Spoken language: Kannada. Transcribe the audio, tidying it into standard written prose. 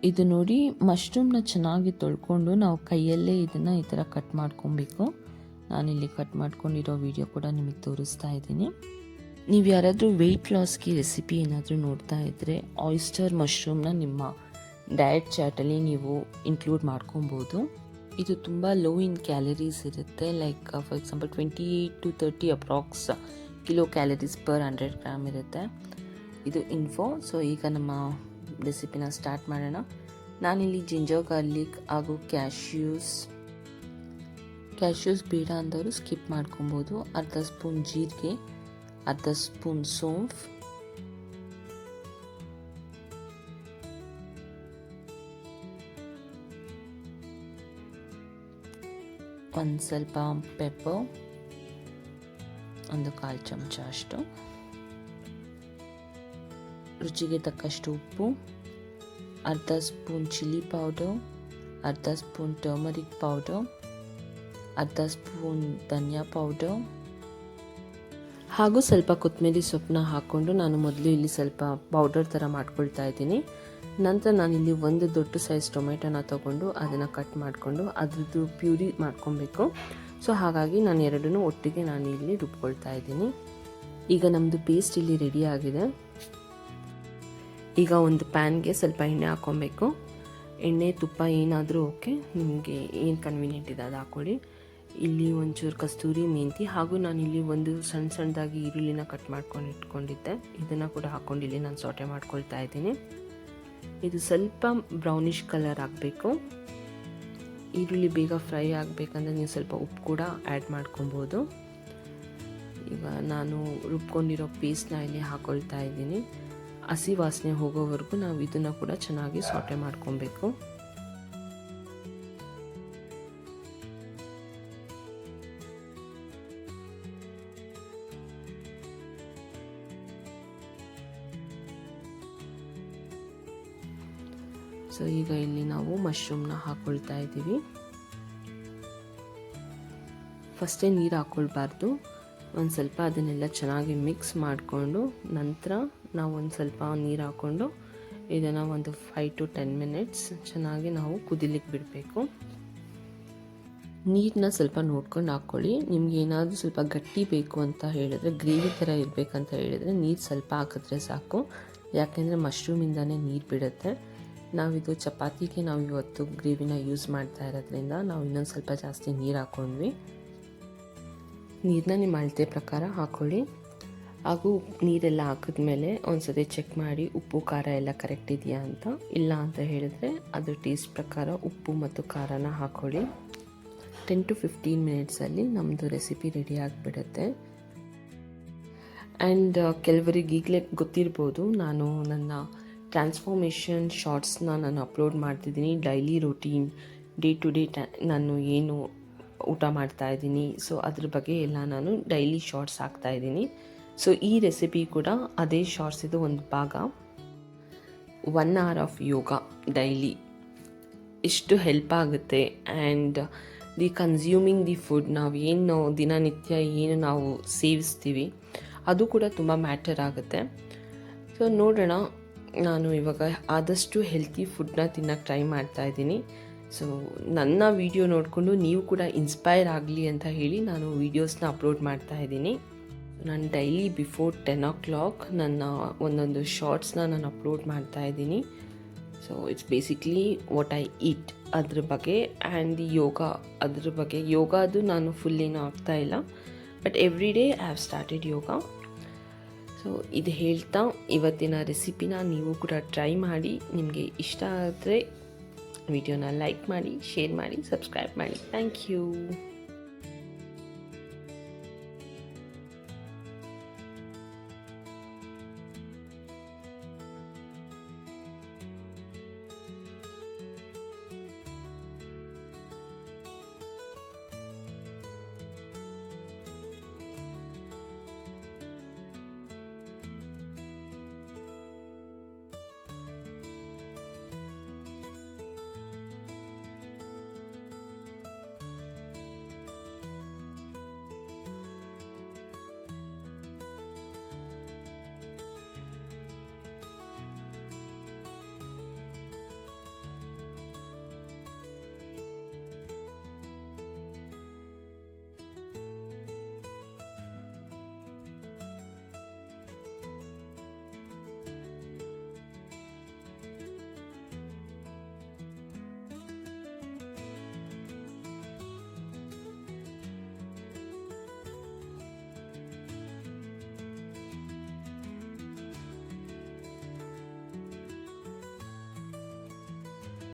ಇದು ನೋಡಿ ಮಶ್ರೂಮ್ನ ಚೆನ್ನಾಗಿ ತೊಳ್ಕೊಂಡು ನಾವು ಕೈಯಲ್ಲೇ ಇದನ್ನು ಈ ಥರ ಕಟ್ ಮಾಡ್ಕೊಬೇಕು. ನಾನಿಲ್ಲಿ ಕಟ್ ಮಾಡ್ಕೊಂಡಿರೋ ವಿಡಿಯೋ ಕೂಡ ನಿಮಗೆ ತೋರಿಸ್ತಾ ಇದ್ದೀನಿ. ನೀವು ಯಾರಾದರೂ ವೆಯ್ಟ್ ಲಾಸ್ಗೆ ರೆಸಿಪಿ ಏನಾದರೂ ನೋಡ್ತಾ ಇದ್ದರೆ ಆಯಿಸ್ಟರ್ ಮಶ್ರೂಮ್ನ ನಿಮ್ಮ ಡಯಟ್ ಚಾರ್ಟಲ್ಲಿ ನೀವು ಇನ್ಕ್ಲೂಡ್ ಮಾಡ್ಕೊಬೋದು. ಇದು ತುಂಬ ಲೋ ಇನ್ ಕ್ಯಾಲರೀಸ್ ಇರುತ್ತೆ. Like for example 28 to 30 approx kilo calories per 100 gram ಇರುತ್ತೆ. ಇದು ಇನ್ಫೋ. ಸೊ ಈಗ ನಮ್ಮ ರೆಸಿಪಿನ ಸ್ಟಾರ್ಟ್ ಮಾಡೋಣ. ನಾನಿಲ್ಲಿ ಜಿಂಜರ್ ಗಾರ್ಲಿಕ್ ಹಾಗೂ ಕ್ಯಾಶ್ಯೂಸ್ ಬೇಡ ಅಂದವರು ಸ್ಕಿಪ್ ಮಾಡ್ಕೊಬೋದು. ಅರ್ಧ ಸ್ಪೂನ್ ಜೀರಿಗೆ, ಅರ್ಧ ಸ್ಪೂನ್ ಸೋಂಫ್, ಒಂದು ಸ್ವಲ್ಪ ಪೆಪ್ಪರ್, ಒಂದು 1/4 ಚಮಚ ಅಷ್ಟು, ರುಚಿಗೆ ತಕ್ಕಷ್ಟು ಉಪ್ಪು, ಅರ್ಧ ಸ್ಪೂನ್ ಚಿಲ್ಲಿ ಪೌಡರ್, ಅರ್ಧ ಸ್ಪೂನ್ ಟರ್ಮರಿಕ್ ಪೌಡರ್, ಅರ್ಧ ಸ್ಪೂನ್ ಧನಿಯಾ ಪೌಡರ್ ಹಾಗೂ ಸ್ವಲ್ಪ ಕೊತ್ತಂಬರಿ ಸೊಪ್ಪನ್ನ ಹಾಕ್ಕೊಂಡು ನಾನು ಮೊದಲು ಇಲ್ಲಿ ಸ್ವಲ್ಪ ಪೌಡರ್ ಥರ ಮಾಡ್ಕೊಳ್ತಾ ಇದ್ದೀನಿ. ನಂತರ ನಾನಿಲ್ಲಿ ಒಂದು ದೊಡ್ಡ ಸೈಜ್ ಟೊಮೆಟೊನ ತೊಗೊಂಡು ಅದನ್ನು ಕಟ್ ಮಾಡಿಕೊಂಡು ಅದ್ರದ್ದು ಪ್ಯೂರಿ ಮಾಡ್ಕೊಬೇಕು. ಸೊ ಹಾಗಾಗಿ ನಾನು ಎರಡನ್ನೂ ಒಟ್ಟಿಗೆ ನಾನು ಇಲ್ಲಿ ರುಬ್ಕೊಳ್ತಾ ಇದ್ದೀನಿ. ಈಗ ನಮ್ಮದು ಪೇಸ್ಟ್ ಇಲ್ಲಿ ರೆಡಿ ಆಗಿದೆ. ಈಗ ಒಂದು ಪ್ಯಾನ್ಗೆ ಸ್ವಲ್ಪ ಎಣ್ಣೆ ಹಾಕ್ಕೊಬೇಕು. ಎಣ್ಣೆ ತುಪ್ಪ ಏನಾದರೂ ಓಕೆ, ನಿಮಗೆ ಏನು ಕನ್ವೀನಿಯೆಂಟ್ ಇದೆ ಅದು ಹಾಕ್ಕೊಳ್ಳಿ. ಇಲ್ಲಿ ಒಂಚೂರು ಕಸ್ತೂರಿ ಮೆಂತಿ ಹಾಗೂ ನಾನಿಲ್ಲಿ ಒಂದು ಸಣ್ಣದಾಗಿ ಈರುಳ್ಳಿನ ಕಟ್ ಮಾಡ್ಕೊಂಡು ಇಟ್ಕೊಂಡಿದ್ದೆ, ಇದನ್ನು ಕೂಡ ಹಾಕ್ಕೊಂಡು ಇಲ್ಲಿ ನಾನು ಸೌಟೆ ಮಾಡ್ಕೊಳ್ತಾ ಇದ್ದೀನಿ. ಇದು ಸ್ವಲ್ಪ ಬ್ರೌನಿಷ್ ಕಲರ್ ಆಗಬೇಕು. ಈರುಳ್ಳಿ ಬೇಗ ಫ್ರೈ ಆಗಬೇಕಂದ್ರೆ ನೀವು ಸ್ವಲ್ಪ ಉಪ್ಪು ಕೂಡ ಆ್ಯಡ್ ಮಾಡ್ಕೊಬೋದು. ಈಗ ನಾನು ರುಬ್ಕೊಂಡಿರೋ ಪೇಸ್ಟ್ನ ಇಲ್ಲಿ ಹಾಕ್ಕೊಳ್ತಾ ಇದ್ದೀನಿ. ಹಸಿ ವಾಸನೆ ಹೋಗೋವರೆಗೂ ನಾವು ಇದನ್ನು ಕೂಡ ಚೆನ್ನಾಗಿ ಸೌಟೆ ಮಾಡ್ಕೊಬೇಕು. ಸೊ ಈಗ ಇಲ್ಲಿ ನಾವು ಮಶ್ರೂಮ್ನ ಹಾಕ್ಕೊಳ್ತಾ ಇದ್ದೀವಿ. ಫಸ್ಟೇ ನೀರು ಹಾಕ್ಕೊಳ್ಬಾರ್ದು. ಒಂದು ಸ್ವಲ್ಪ ಅದನ್ನೆಲ್ಲ ಚೆನ್ನಾಗಿ ಮಿಕ್ಸ್ ಮಾಡಿಕೊಂಡು ನಂತರ ನಾವು ಒಂದು ಸ್ವಲ್ಪ ನೀರು ಹಾಕ್ಕೊಂಡು ಇದನ್ನು ಒಂದು 5 to 10 minutes ಚೆನ್ನಾಗಿ ನಾವು ಕುದಿಲಿಕ್ಕೆ ಬಿಡಬೇಕು. ನೀರನ್ನ ಸ್ವಲ್ಪ ನೋಡ್ಕೊಂಡು ಹಾಕ್ಕೊಳ್ಳಿ. ನಿಮ್ಗೆ ಏನಾದರೂ ಸ್ವಲ್ಪ ಗಟ್ಟಿ ಬೇಕು ಅಂತ ಹೇಳಿದ್ರೆ, ಗ್ರೇವಿ ಥರ ಇರಬೇಕಂತ ಹೇಳಿದರೆ ನೀರು ಸ್ವಲ್ಪ ಹಾಕಿದ್ರೆ ಸಾಕು. ಯಾಕೆಂದರೆ ಮಶ್ರೂಮಿಂದನೇ ನೀರು ಬಿಡುತ್ತೆ. ನಾವಿದು ಚಪಾತಿಗೆ ನಾವು ಇವತ್ತು ಗ್ರೇವಿನ ಯೂಸ್ ಮಾಡ್ತಾ ಇರೋದ್ರಿಂದ ನಾವು ಇನ್ನೊಂದು ಸ್ವಲ್ಪ ಜಾಸ್ತಿ ನೀರು ಹಾಕ್ಕೊಂಡ್ವಿ. ನೀರನ್ನ ನಿಮ್ಮ ಅಳತೆ ಪ್ರಕಾರ ಹಾಕ್ಕೊಳ್ಳಿ. ಹಾಗೂ ನೀರೆಲ್ಲ ಹಾಕಿದ್ಮೇಲೆ ಒಂದ್ಸತಿ ಚೆಕ್ ಮಾಡಿ ಉಪ್ಪು ಖಾರ ಎಲ್ಲ ಕರೆಕ್ಟ್ ಇದೆಯಾ ಅಂತ. ಇಲ್ಲ ಅಂತ ಹೇಳಿದ್ರೆ ಅದ್ರ ಟೇಸ್ಟ್ ಪ್ರಕಾರ ಉಪ್ಪು ಮತ್ತು ಖಾರನ ಹಾಕ್ಕೊಳ್ಳಿ. 10 to 15 minutesಲ್ಲಿ ನಮ್ಮದು ರೆಸಿಪಿ ರೆಡಿ ಆಗಿಬಿಡುತ್ತೆ. ಆ್ಯಂಡ್ ಕೆಲವರಿಗೆ ಈಗಲೇ ಗೊತ್ತಿರ್ಬೋದು, ನಾನು ನನ್ನ ಟ್ರಾನ್ಸ್ಫಾರ್ಮೇಷನ್ ಶಾರ್ಟ್ಸ್ನ ನಾನು ಅಪ್ಲೋಡ್ ಮಾಡ್ತಿದ್ದೀನಿ. Daily routine, day to day ನಾನು ಏನು ಊಟ ಮಾಡ್ತಾಯಿದ್ದೀನಿ, ಸೊ ಅದ್ರ ಬಗ್ಗೆ ಎಲ್ಲ ನಾನು ಡೈಲಿ ಶಾರ್ಟ್ಸ್ ಹಾಕ್ತಾಯಿದ್ದೀನಿ. ಸೊ ಈ ರೆಸಿಪಿ ಕೂಡ ಅದೇ ಶಾರ್ಟ್ಸ್ ಇದು ಒಂದು ಭಾಗ. 1 hour ಆಫ್ ಯೋಗ ಡೈಲಿ ಎಷ್ಟು ಹೆಲ್ಪ್ ಆಗುತ್ತೆ. And the consuming the food, ನಾವು ಏನು ದಿನನಿತ್ಯ ಏನು ನಾವು ಸೇವಿಸ್ತೀವಿ ಅದು ಕೂಡ ತುಂಬ ಮ್ಯಾಟರ್ ಆಗುತ್ತೆ. ಸೊ ನೋಡೋಣ, ನಾನು ಇವಾಗ ಆದಷ್ಟು ಹೆಲ್ತಿ ಫುಡ್ನ ತಿನ್ನೋಕ್ಕೆ ಟ್ರೈ ಮಾಡ್ತಾಯಿದ್ದೀನಿ. ಸೊ ನನ್ನ ವಿಡಿಯೋ ನೋಡಿಕೊಂಡು ನೀವು ಕೂಡ ಇನ್ಸ್ಪೈರ್ ಆಗಲಿ ಅಂತ ಹೇಳಿ ನಾನು ವೀಡಿಯೋಸ್ನ ಅಪ್ಲೋಡ್ ಮಾಡ್ತಾಯಿದ್ದೀನಿ. ನಾನು ಡೈಲಿ ಬಿಫೋರ್ 10 o'clock ನನ್ನ ಒಂದೊಂದು ಶಾರ್ಟ್ಸ್ನ ನಾನು ಅಪ್ಲೋಡ್ ಮಾಡ್ತಾಯಿದ್ದೀನಿ. So it's basically what I eat ಅದ್ರ ಬಗ್ಗೆ. ಆ್ಯಂಡ್ ಯೋಗ ಅದ್ರ ಬಗ್ಗೆ. ಯೋಗ ಅದು ನಾನು ಫುಲ್ ಏನೂ ಆಗ್ತಾಯಿಲ್ಲ, but every day I have started yoga. So ಇದು ಹೇಳ್ತಾ ಇವತ್ತಿನ ರೆಸಿಪಿನ ನೀವು ಕೂಡ ಟ್ರೈ ಮಾಡಿ. ನಿಮಗೆ ಇಷ್ಟ ಆದರೆ ವಿಡಿಯೋನ ಲೈಕ್ ಮಾಡಿ, ಶೇರ್ ಮಾಡಿ, ಸಬ್ಸ್ಕ್ರೈಬ್ ಮಾಡಿ. Thank you.